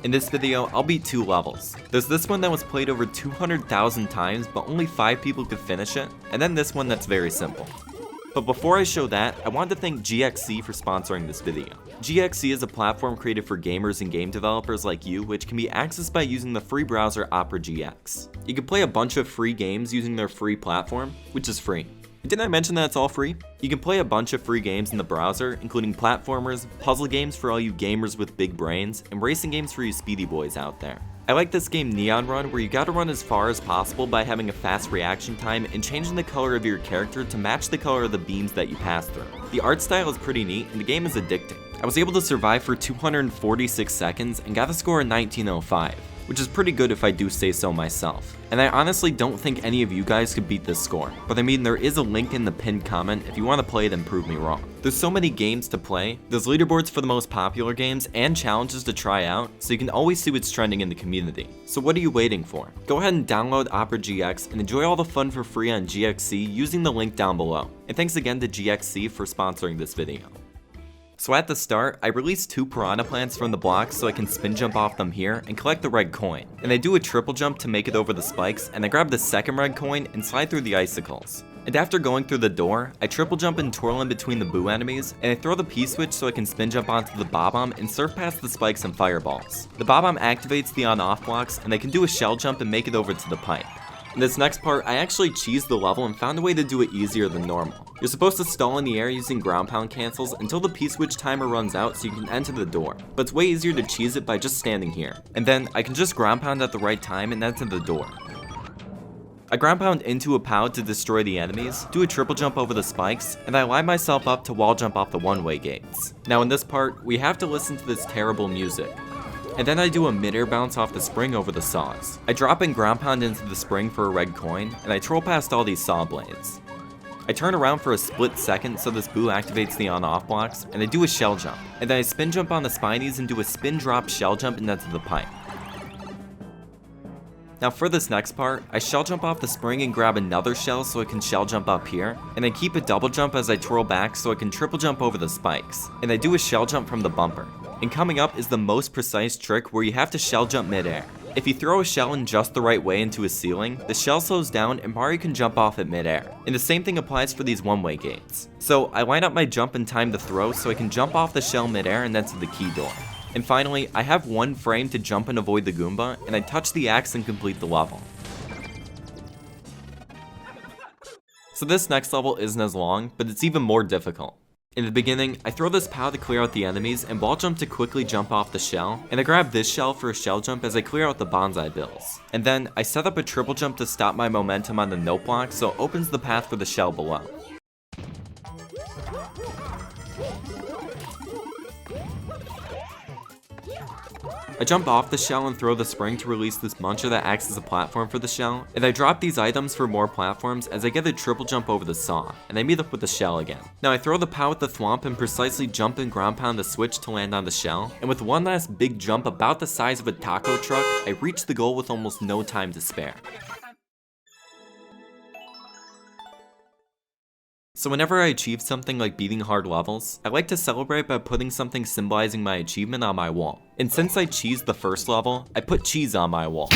In this video, I'll beat 2 levels. There's this one that was played over 200,000 times, but only 5 people could finish it, and then this one that's very simple. But before I show that, I wanted to thank GXC for sponsoring this video. GXC is a platform created for gamers and game developers like you, which can be accessed by using the free browser Opera GX. You can play a bunch of free games using their free platform, which is free. Didn't I mention that it's all free? You can play a bunch of free games in the browser, including platformers, puzzle games for all you gamers with big brains, and racing games for you speedy boys out there. I like this game Neon Run, where you gotta run as far as possible by having a fast reaction time and changing the color of your character to match the color of the beams that you pass through. The art style is pretty neat and the game is addicting. I was able to survive for 246 seconds and got a score of 1905. Which is pretty good if I do say so myself. And I honestly don't think any of you guys could beat this score, but I mean there is a link in the pinned comment if you want to play it and prove me wrong. There's so many games to play, there's leaderboards for the most popular games and challenges to try out, so you can always see what's trending in the community. So what are you waiting for? Go ahead and download Opera GX and enjoy all the fun for free on GXC using the link down below. And thanks again to GXC for sponsoring this video. So at the start, I release 2 piranha plants from the blocks so I can spin jump off them here and collect the red coin. And I do a triple jump to make it over the spikes, and I grab the second red coin and slide through the icicles. And after going through the door, I triple jump and twirl in between the boo enemies, and I throw the P-switch so I can spin jump onto the Bob-omb and surf past the spikes and fireballs. The Bob-omb activates the on-off blocks, and I can do a shell jump and make it over to the pipe. In this next part, I actually cheesed the level and found a way to do it easier than normal. You're supposed to stall in the air using ground pound cancels until the P-switch timer runs out so you can enter the door, but it's way easier to cheese it by just standing here. And then, I can just ground pound at the right time and enter the door. I ground pound into a POW to destroy the enemies, do a triple jump over the spikes, and I line myself up to wall jump off the one-way gates. Now in this part, we have to listen to this terrible music. And then I do a mid-air bounce off the spring over the saws. I drop and ground pound into the spring for a red coin, and I troll past all these saw blades. I turn around for a split second so this boo activates the on-off blocks, and I do a shell jump. And then I spin jump on the spinies and do a spin drop shell jump and into the pipe. Now for this next part, I shell jump off the spring and grab another shell so I can shell jump up here, and I keep a double jump as I twirl back so I can triple jump over the spikes, and I do a shell jump from the bumper. And coming up is the most precise trick where you have to shell jump mid-air. If you throw a shell in just the right way into a ceiling, the shell slows down and Mario can jump off it mid-air. And the same thing applies for these one-way gates. So I line up my jump in time to throw so I can jump off the shell mid-air and enter the key door. And finally, I have 1 frame to jump and avoid the Goomba, and I touch the axe and complete the level. So this next level isn't as long, but it's even more difficult. In the beginning, I throw this POW to clear out the enemies and wall jump to quickly jump off the shell, and I grab this shell for a shell jump as I clear out the bonsai bills. And then, I set up a triple jump to stop my momentum on the note block so it opens the path for the shell below. I jump off the shell and throw the spring to release this muncher that acts as a platform for the shell, and I drop these items for more platforms as I get a triple jump over the saw, and I meet up with the shell again. Now I throw the POW at the thwomp and precisely jump and ground pound the switch to land on the shell, and with one last big jump about the size of a taco truck, I reach the goal with almost no time to spare. So whenever I achieve something like beating hard levels, I like to celebrate by putting something symbolizing my achievement on my wall. And since I cheesed the first level, I put cheese on my wall.